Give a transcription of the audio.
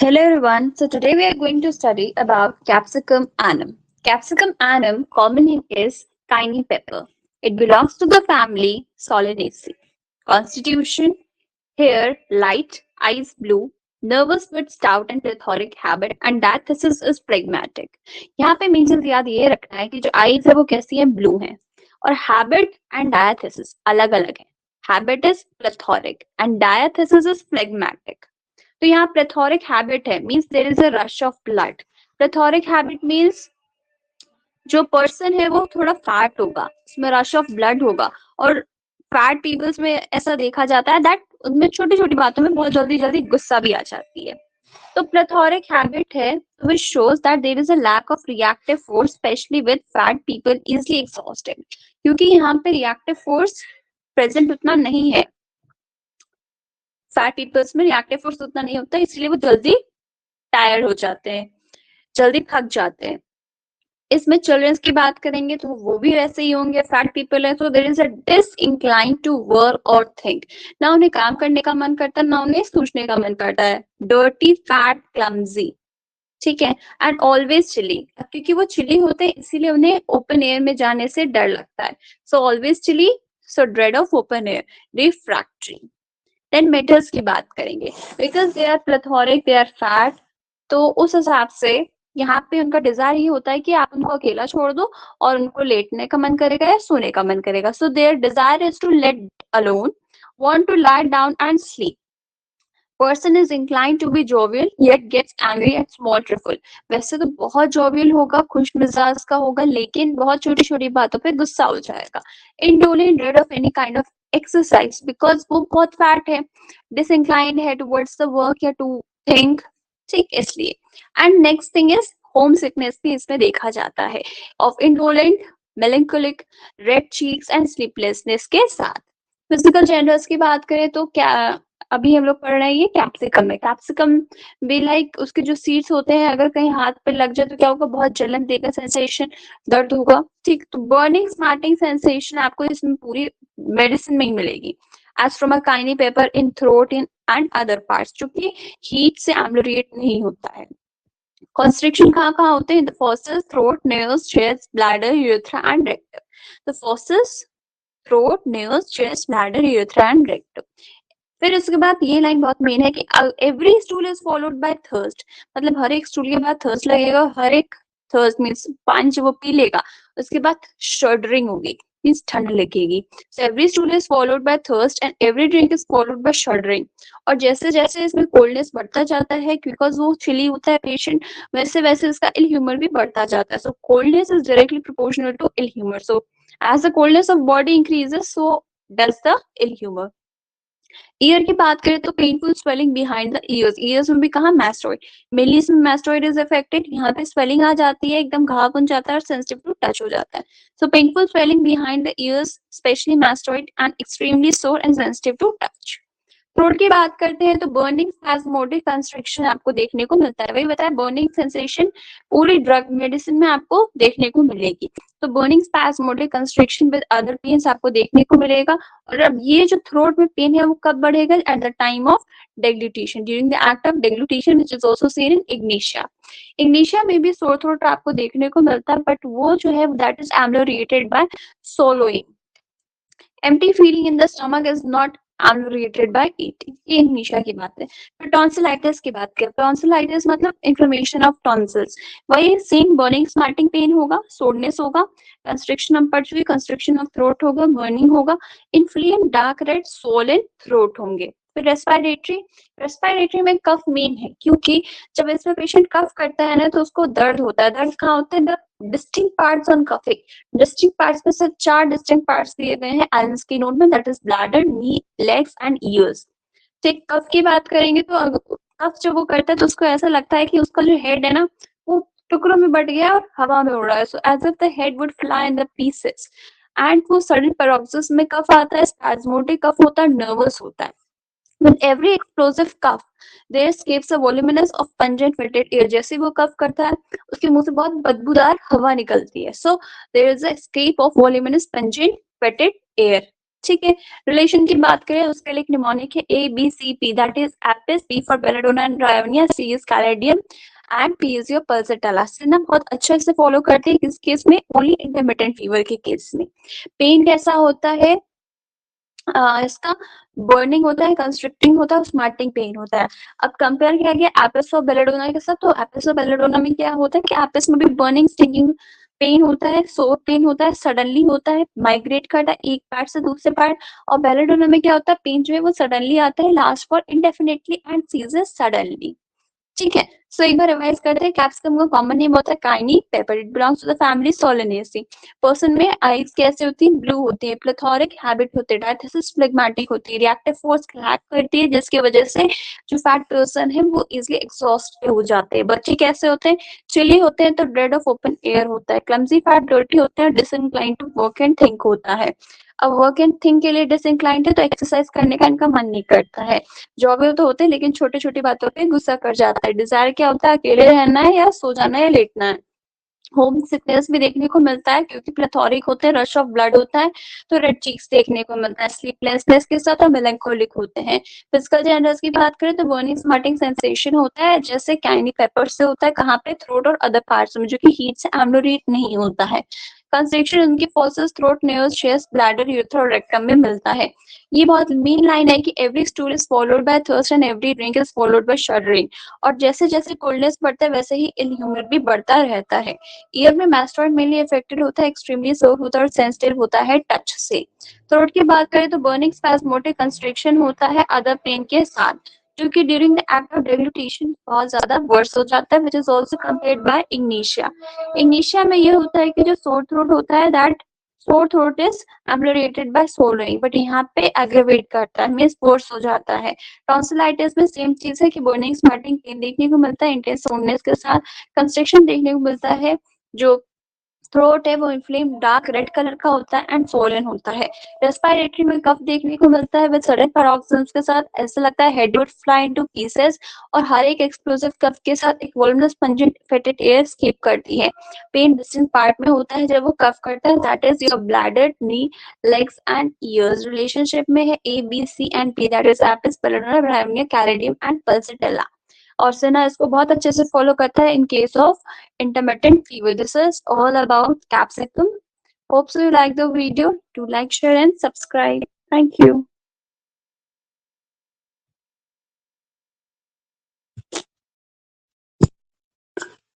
Hello everyone. So today we are going to study about Capsicum annum. Capsicum annum common name is tiny pepper. It belongs to the family Solanaceae. Constitution: hair light, eyes blue, nervous but stout and plethoric habit, and diathesis is phlegmatic. यहाँ पे main चीज याद ये रखना है कि जो eyes है वो कैसी है, ब्लू है, और habit and diathesis अलग अलग है. Habit is plethoric and diathesis is phlegmatic. तो यहाँ प्लेथोरिक हैबिट है means there is a rush of blood. Plethoric habit means जो पर्सन है वो थोड़ा फैट होगा, उसमें रश ऑफ ब्लड होगा, और फैट पीपल्स में ऐसा देखा जाता है दैट उनमें छोटी छोटी बातों में बहुत जल्दी जल्दी गुस्सा भी आ जाती है. तो प्लेथोरिक हैबिट है which shows that there is a lack of reactive force especially with fat people easily exhausted. क्योंकि यहाँ पे reactive force प्रेजेंट उतना नहीं है, फैट पीपल्स में रिएक्टिव फोर्स उतना नहीं होता, इसलिए वो जल्दी टायर्ड हो जाते हैं, जल्दी थक जाते हैं. इसमें चिल्ड्रंस की बात करेंगे तो वो भी वैसे ही होंगे, फैट पीपल है, तो there is a disincline to work और थिंक. ना उन्हें काम करने का मन करता, ना उन्हें सोचने का मन करता है. डर्टी, फैट, क्लमजी, ठीक है, एंड ऑलवेज चिली. क्योंकि वो चिली होते हैं इसीलिए उन्हें ओपन एयर में जाने से डर लगता है. So always chilly, so dread of open air. Refractory. Then metals की बात करेंगे, because they are plethoric, they are fat, तो उस हिसाब से यहाँ पे उनका डिजायर ये होता है कि आप उनको अकेला छोड़ दो और उनको लेटने का मन करेगा या सोने का मन करेगा. So their desire is to let alone, want to lie down and sleep. Person is inclined to be jovial yet gets angry at small trifle. वैसे तो बहुत jovial होगा, खुश मिजाज का होगा, लेकिन बहुत छोटी छोटी बातों पे गुस्सा हो जाएगा. Indolent, dread of any kind of exercise because वो बहुत fat है. Disinclined है towards the work या to think, ठीक, इसलिए. And next thing is home sickness भी इसमें देखा जाता है, of indolent, melancholic, red cheeks and sleeplessness के साथ. फिजिकल जेंडर्स की बात करें तो क्या अभी हम लोग पढ़ रहे हैं ये कैप्सिकम में. कैप्सिकम भी लाइक उसके जो सीड्स होते हैं अगर कहीं हाथ पे लग जाए तो क्या होगा, बहुत जलन देगा, सेंसेशन, दर्द होगा, ठीक. तो बर्निंग स्मार्टिंग सेंसेशन आपको इसमें पूरी मेडिसिन में ही मिलेगी. As from a cayenne pepper in throat in and other parts, जो कि हीट से एम्लोरिएट नहीं होता है. कॉन्स्ट्रिक्शन कहाँ कहाँ होते हैं? The fauces, throat, nails, chest, bladder, urethra and rectum. The fauces, throat, nails, chest, bladder, urethra and rectum. फिर उसके बाद ये लाइन बहुत मेन है कि every stool is followed by thirst. मतलब हर एक स्टूल के बाद थर्स्ट लगेगा, हर एक थर्स्ट मीन्स पानी जब वो पी लेगा उसके बाद शर्डरिंग होगी, मीन्स ठंड लगेगी. So every stool is followed by thirst and every drink is followed by shuddering. और जैसे जैसे इसमें कोल्डनेस बढ़ता जाता है, बिकॉज वो चिली होता है पेशेंट, वैसे वैसे इसका इल ह्यूमर भी बढ़ता जाता है. So coldness is directly proportional to ill humour. So as the coldness of body increases, so does the ill humor. Year की बात करें तो painful swelling behind the years. Years में भी कहा मैस्टोइड, मेनली इसमें मैस्टोइड इज अफेक्टेड. यहाँ पे स्वेलिंग आ जाती है, एकदम घाव बन जाता है और सेंसिटिव टू टच हो जाता है. So painful swelling behind the ears specially mastoid and extremely sore and sensitive to touch. Throat की बात करते हैं तो बर्निंग स्पैस्मोडिक कंस्ट्रिक्शन आपको देखने को मिलता है. वही बताया, बर्निंग सेंसेशन पूरी ड्रग मेडिसिन में आपको देखने को मिलेगी. तो burning spasmodic constriction with other pains आपको देखने को मिलेगा. और अब ये जो थ्रोट में पेन है वो कब बढ़ेगा? At the time of deglutition, during the act of deglutition which is also seen in ignatia. Ignatia में भी सोर थ्रोट आपको देखने को मिलता है, बट वो जो है that is ameliorated by swallowing. empty feeling in the stomach is not ameliorated by eating. ये इग्निशिया की बात है. फिर टॉन्सिलाइटिस की बात करें, टॉन्सिलाइटिस मतलब इन्फ्लेमेशन ऑफ टॉन्सिल्स. वही सेम बर्निंग स्मार्टिंग पेन होगा, सोरनेस होगा, कंस्ट्रिक्शन ऑफ पचवी, कंस्ट्रिक्शन ऑफ थ्रोट होगा, बर्निंग होगा, inflame, dark red, swollen throat होंगे. फिर रेस्पिरेटरी, रेस्पिरेटरी में कफ मेन है, क्योंकि जब इसमें पेशेंट कफ करता है ना तो उसको दर्द होता है. दर्द कहाँ होता है? The distinct parts on coughing. Distinct parts में से 4 डिस्टिंक्ट पार्ट्स दिए गए हैं एल्स की नोट में, that is bladder, knee, legs and years. ठीक. कफ की बात करेंगे तो कफ जब वो करता है तो उसको ऐसा लगता है कि उसका जो हेड है ना वो टुकड़ों में बट गया और हवा में उड़ रहा है. So as if the head would fly in the pieces. And वो सडन पैरोक्सिस में कफ आता है, स्पैज्मोटिक कफ होता है, नर्वस होता है. With every explosive cough, there escapes a voluminous of pungent fetid air. जैसे वो कफ करता है उसके मुंह से बहुत बदबूदार हवा निकलती है. So there is a escape of voluminous pungent fetid air. ठीक है। रिलेशन की बात करें उसके लिए निमोनिक है ABCP, that is apis, B for belladonna and bryonia, C is caladium and P is your pulsatilla. ना बहुत अच्छे से फॉलो करते हैं किस केस में, ओनली इंटरमिटेंट फीवर के केस में। पेन कैसा होता है इसका, बर्निंग होता है, कंस्ट्रिक्टिंग होता है, स्मार्टिंग पेन होता है। अब कंपेयर किया गया एपिस और बेलेडोना के साथ, तो एपिस और बेलेडोना में क्या होता है कि एपिस में भी बर्निंग स्टिंगिंग पेन होता है, सोर पेन होता है, सडनली होता है, माइग्रेट करता है एक पार्ट से दूसरे पार्ट। और बेलेडोना में क्या होता है, पेन जो है वो सडनली आता है, last for indefinitely and ceases suddenly. ठीक है। सो एक बार रिवाइज करते हैं। कैप्सिकम का कॉमन नेम होता है cayenne pepper, it belongs to the family solanaceae. Person में आईज कैसे होती है, ब्लू होती है, प्लेथोरिक हैबिट होते हैं, डायथिसिस फ्लेगमेटिक होती है, रिएक्टिव फोर्स लैक करती है जिसकी वजह से जो फैट पर्सन है वो इजिली एग्जॉस्ट हो जाते हैं। बच्चे कैसे होते हैं, चिली होते हैं तो ड्रेड ऑफ ओपन एयर होता है, क्लमजी फैट डर्टी होते हैं, डिसइंक्लाइन टू वर्क एंड थिंक होता है। अब वर्क एंड थिंक के लिए डिसइंक्लाइंड है तो एक्सरसाइज करने का इनका मन नहीं करता है। जॉबियल तो होते हैं लेकिन छोटी छोटी बातों पे गुस्सा कर जाता है। डिजायर क्या होता है, अकेले रहना है या सो जाना है या लेटना है। होम सिकनेस भी देखने को मिलता है क्योंकि प्लेथोरिक होते हैं, रश ऑफ ब्लड होता है तो रेड चीक्स देखने को मिलता है, स्लीपलेसनेस के साथ और मेलंकोलिक होते हैं। फिजिकल चेंजेस की बात करें तो बर्निंग स्मार्टिंग सेंसेशन होता है जैसे कैनी पेपर से होता है, कहाँ पे, थ्रोट और अदर पार्ट्स में, जो कि हीट से एम्लोरेट नहीं होता है। कंस्ट्रिक्शन उनकी forces throat, nails, chest, bladder, urethra और रेक्टम में मिलता है। ये बहुत मेन लाइन है कि every stool is followed by thirst and every drink is followed by shuddering. और जैसे जैसे कोल्डनेस बढ़ता है वैसे ही इल ह्यूमिड भी बढ़ता रहता है। ईयर में मैस्टोइड मेनली अफेक्टेड होता है, एक्सट्रीमली सोर होता है और सेंसिटिव होता है टच से। थ्रोट की बात करें तो बर्निंग, स्पैस्मोटिक, कंस्ट्रिक्शन होता है अदर पेन के साथ, जो कि during the act of deglutition बहुत ज्यादा वर्स हो जाता है, which is also compared by Ignatia. Ignatia में ये होता है कि जो सोर थ्रोट होता है, that sore throat is ameliorated by swallowing, but यहाँ पे एग्रेवेट करता है, मींस वर्स हो जाता है। टॉन्सिलाइटिस में सेम चीज है कि बर्निंग, स्मार्टिंग पेन देखने को मिलता है इंटेंस सोरनेस के साथ, कंस्ट्रिक्शन देखने को मिलता है, जो थ्रोट है वो इन्फ्लेम डार्क रेड कलर का होता है एंड स्वोलन होता है। रेस्पिरेटरी में कफ देखने को मिलता है विद सडन पैरोक्सिज्म के साथ, ऐसा लगता है head would fly into pieces. और हर एक एक्सप्लोसिव कफ के साथ एक वोल्यूमिनस पंजेंट फेटेड एयर स्केप करती है। पेन डिस्टेंट पार्ट में होता है जब वो कफ करता है, that is your bladder, knee, legs and ears. Relationship में है A B C and P, that is apis, belladonna, bryonia, caladium and pulsatilla. और सेना इसको बहुत अच्छे से फॉलो करता है in case of intermittent fever. This is all about capsicum. Hope so you like the video. Do like, share and subscribe. Thank you.